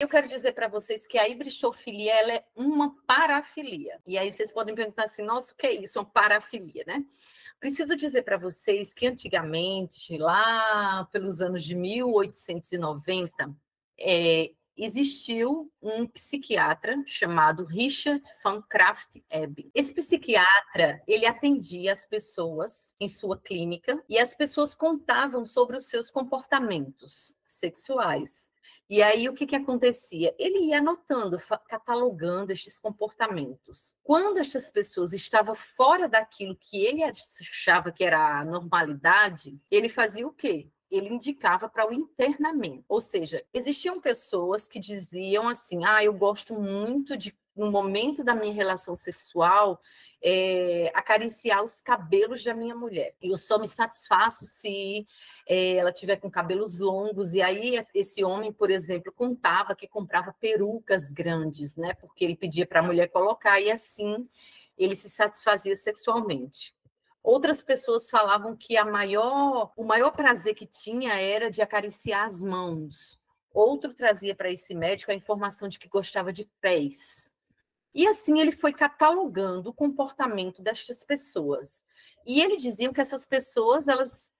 Eu quero dizer para vocês que a hibristofilia ela é uma parafilia. E aí vocês podem perguntar assim, nossa, o que é isso, uma parafilia, né? Preciso dizer para vocês que antigamente, lá pelos anos de 1890, existiu um psiquiatra chamado Richard van Krafft-Ebing. Esse psiquiatra, ele atendia as pessoas em sua clínica e as pessoas contavam sobre os seus comportamentos sexuais. E aí, o que acontecia? Ele ia anotando, catalogando estes comportamentos. Quando estas pessoas estavam fora daquilo que ele achava que era a normalidade, ele fazia o quê? Ele indicava para o internamento. Ou seja, existiam pessoas que diziam assim, eu gosto muito de, no momento da minha relação sexual, acariciar os cabelos da minha mulher. Eu só me satisfaço se ela tiver com cabelos longos. E aí esse homem, por exemplo, contava que comprava perucas grandes, né? Porque ele pedia para a mulher colocar e assim ele se satisfazia sexualmente. Outras pessoas falavam que o maior prazer que tinha era de acariciar as mãos. Outro trazia para esse médico a informação de que gostava de pés. E assim ele foi catalogando o comportamento destas pessoas. E ele dizia que essas pessoas elas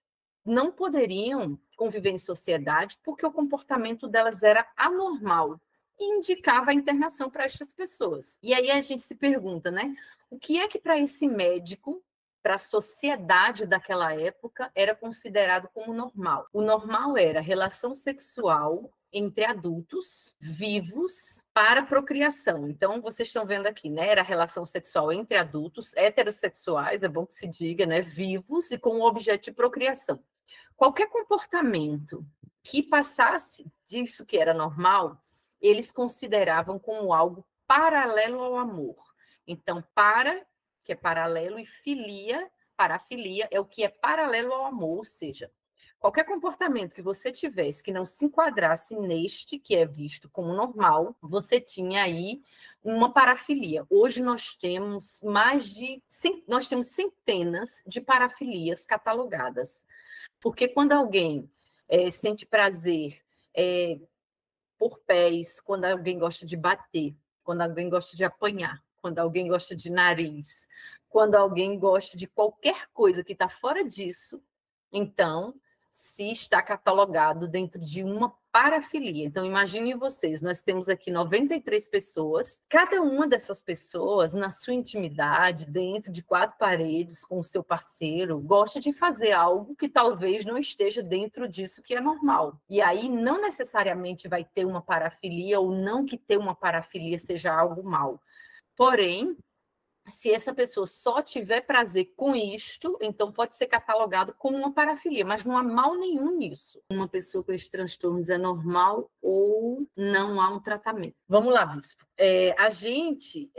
não poderiam conviver em sociedade porque o comportamento delas era anormal e indicava a internação para estas pessoas. E aí a gente se pergunta, né? O que é que para esse médico, para a sociedade daquela época, era considerado como normal? O normal era relação sexual entre adultos vivos para procriação. Então, vocês estão vendo aqui, né? Era relação sexual entre adultos heterossexuais, é bom que se diga, né? Vivos e com o objeto de procriação. Qualquer comportamento que passasse disso que era normal, eles consideravam como algo paralelo ao amor. Então, que é paralelo, e parafilia, é o que é paralelo ao amor, ou seja, qualquer comportamento que você tivesse que não se enquadrasse neste, que é visto como normal, você tinha aí uma parafilia. Hoje nós temos centenas de parafilias catalogadas. Porque quando alguém sente prazer por pés, quando alguém gosta de bater, quando alguém gosta de apanhar, quando alguém gosta de nariz, quando alguém gosta de qualquer coisa que está fora disso, então se está catalogado dentro de uma parafilia. Então, imaginem vocês, nós temos aqui 93 pessoas, cada uma dessas pessoas, na sua intimidade, dentro de 4 paredes, com o seu parceiro, gosta de fazer algo que talvez não esteja dentro disso que é normal. E aí, não necessariamente vai ter uma parafilia, ou não que ter uma parafilia seja algo mal. Porém, se essa pessoa só tiver prazer com isto, então pode ser catalogado como uma parafilia, mas não há mal nenhum nisso. Uma pessoa com esses transtornos é normal ou não há um tratamento? Vamos lá, Bispo. A gente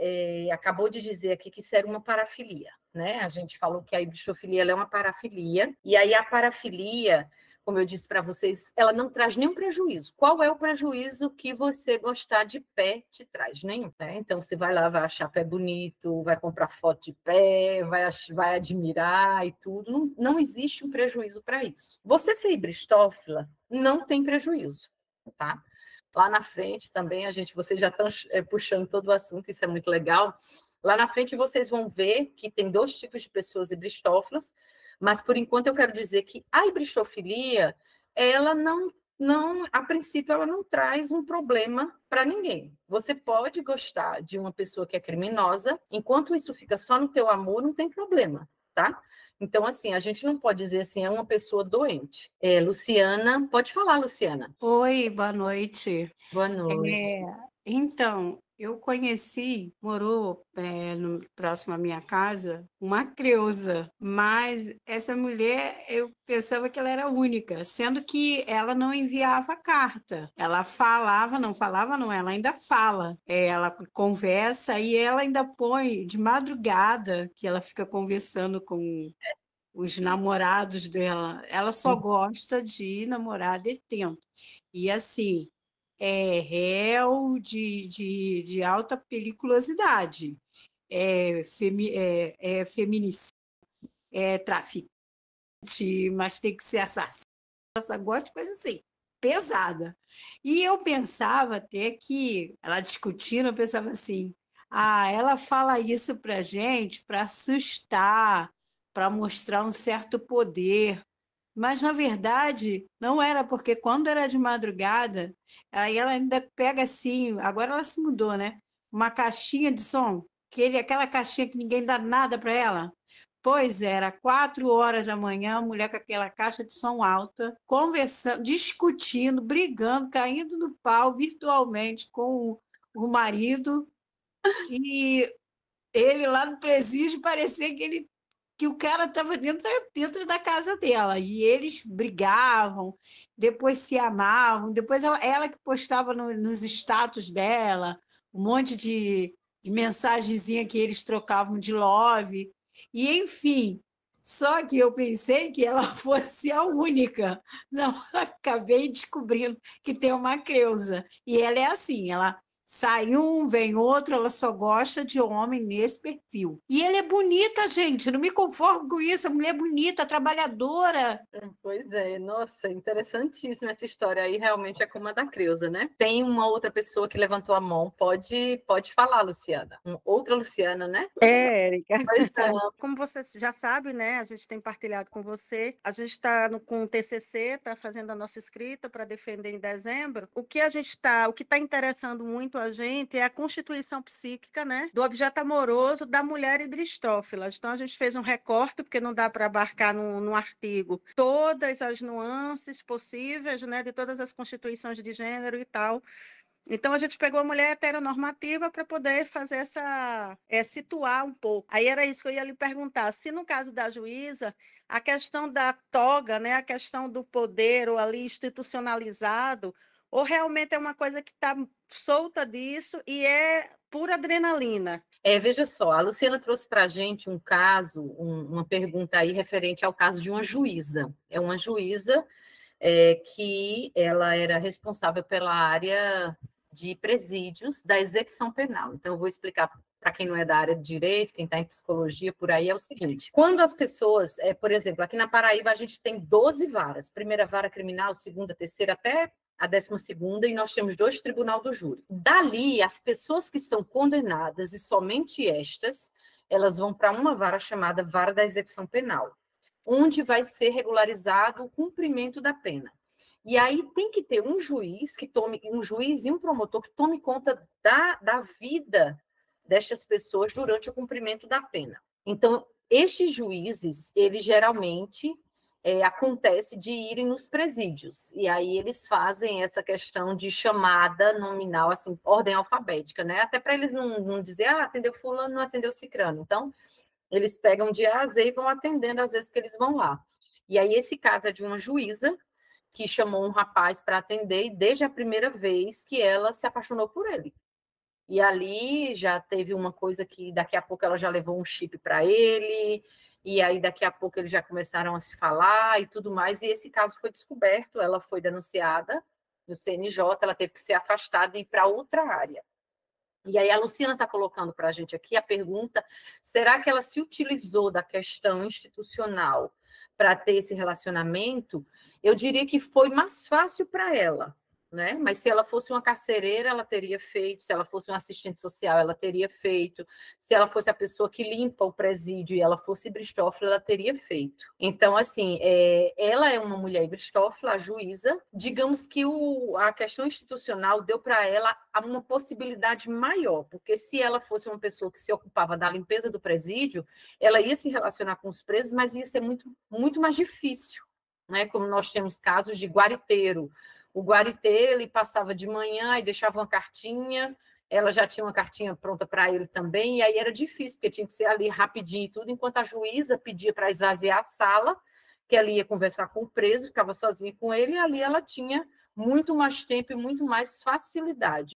acabou de dizer aqui que isso era uma parafilia, né? A gente falou que a hibristofilia é uma parafilia, e aí a parafilia, como eu disse para vocês, ela não traz nenhum prejuízo. Qual é o prejuízo que você gostar de pé te traz? Nenhum, né? Então, você vai lá, vai achar pé bonito, vai comprar foto de pé, vai admirar e tudo. Não existe um prejuízo para isso. Você ser hibristófila não tem prejuízo, tá? Lá na frente também, vocês já estão puxando todo o assunto, isso é muito legal. Lá na frente vocês vão ver que tem 2 tipos de pessoas hibristófilas, mas, por enquanto, eu quero dizer que a hibristofilia, ela a princípio, ela não traz um problema para ninguém. Você pode gostar de uma pessoa que é criminosa, enquanto isso fica só no teu amor, não tem problema, tá? Então, assim, a gente não pode dizer assim, é uma pessoa doente. Luciana, pode falar, Luciana. Oi, boa noite. Boa noite. Então, eu morou próximo à minha casa, uma creusa, mas essa mulher, eu pensava que ela era única, sendo que ela não enviava carta. Ela falava, não, ela ainda fala. Ela conversa e ela ainda põe de madrugada, que ela fica conversando com os namorados dela. Ela só gosta de namorar detento. E assim, é réu de alta periculosidade, é feminicídio, é traficante, mas tem que ser assassino, ela gosta de coisa assim. pesada. E eu pensava até que, ela discutindo, eu pensava assim, ela fala isso para gente para assustar, para mostrar um certo poder. Mas, na verdade, não era, porque quando era de madrugada, aí ela ainda pega assim, agora ela se mudou, né? Uma caixinha de som, aquela caixinha que ninguém dá nada para ela. Pois era, 4 horas da manhã, a mulher com aquela caixa de som alta, conversando, discutindo, brigando, caindo no pau virtualmente com o marido, e ele lá no presídio parecia que o cara estava dentro da casa dela, e eles brigavam, depois se amavam, depois ela que postava nos status dela um monte de mensagenzinha que eles trocavam de love, e enfim, só que eu pensei que ela fosse a única. Não, acabei descobrindo que tem uma Creuza, e ela é assim, ela sai um, vem outro, ela só gosta de homem nesse perfil. E ela é bonita, gente, não me conformo com isso, a mulher é bonita, trabalhadora. Pois é, nossa, interessantíssima essa história aí, realmente é como a da Creuza, né? Tem uma outra pessoa que levantou a mão, pode falar, Luciana. Outra Luciana, né? Érica, Pois é. como você já sabe, né? A gente tem partilhado com você. A gente está com o TCC, está fazendo a nossa escrita para defender em dezembro. O que está interessando muito a gente é a constituição psíquica, né? Do objeto amoroso da mulher hibristófilas. Então a gente fez um recorte, porque não dá para abarcar num artigo todas as nuances possíveis, né? De todas as constituições de gênero e tal. Então, a gente pegou a mulher heteronormativa para poder fazer situar um pouco. Aí era isso que eu ia lhe perguntar. Se no caso da juíza, a questão da toga, né, a questão do poder ou ali institucionalizado, ou realmente é uma coisa que está solta disso e é pura adrenalina. Veja só, a Luciana trouxe para a gente um caso, uma pergunta aí referente ao caso de uma juíza. É uma juíza que ela era responsável pela área de presídios da execução penal. Então, eu vou explicar para quem não é da área de direito, quem está em psicologia por aí, é o seguinte: quando as pessoas, por exemplo, aqui na Paraíba a gente tem 12 varas, primeira vara criminal, segunda, terceira, até a 12ª, e nós temos 2 tribunal do júri. Dali, as pessoas que são condenadas, e somente estas, elas vão para uma vara chamada vara da execução penal, onde vai ser regularizado o cumprimento da pena. E aí tem que ter um juiz e um promotor que tome conta da vida destas pessoas durante o cumprimento da pena. Então, estes juízes, eles geralmente acontece de irem nos presídios, e aí eles fazem essa questão de chamada nominal, assim, ordem alfabética, né? Até para eles não dizer, atendeu fulano, não atendeu cicrano. Então, eles pegam de A a Z e vão atendendo às vezes que eles vão lá. E aí esse caso é de uma juíza que chamou um rapaz para atender, e desde a primeira vez que ela se apaixonou por ele. E ali já teve uma coisa que daqui a pouco ela já levou um chip para ele, e aí daqui a pouco eles já começaram a se falar e tudo mais, e esse caso foi descoberto, ela foi denunciada no CNJ, ela teve que ser afastada e ir para outra área. E aí a Luciana está colocando para a gente aqui a pergunta: será que ela se utilizou da questão institucional para ter esse relacionamento? Eu diria que foi mais fácil para ela, né? Mas se ela fosse uma carcereira, ela teria feito; se ela fosse uma assistente social, ela teria feito; se ela fosse a pessoa que limpa o presídio e ela fosse hibristófila, ela teria feito. Então, assim, ela é uma mulher hibristófila, a juíza. Digamos que a questão institucional deu para ela uma possibilidade maior, porque se ela fosse uma pessoa que se ocupava da limpeza do presídio, ela ia se relacionar com os presos, mas ia ser muito, muito mais difícil, né? Como nós temos casos de guariteiro. O guariteiro, ele passava de manhã e deixava uma cartinha, ela já tinha uma cartinha pronta para ele também, e aí era difícil, porque tinha que ser ali rapidinho e tudo, enquanto a juíza pedia para esvaziar a sala, que ela ia conversar com o preso, ficava sozinha com ele, e ali ela tinha muito mais tempo e muito mais facilidade.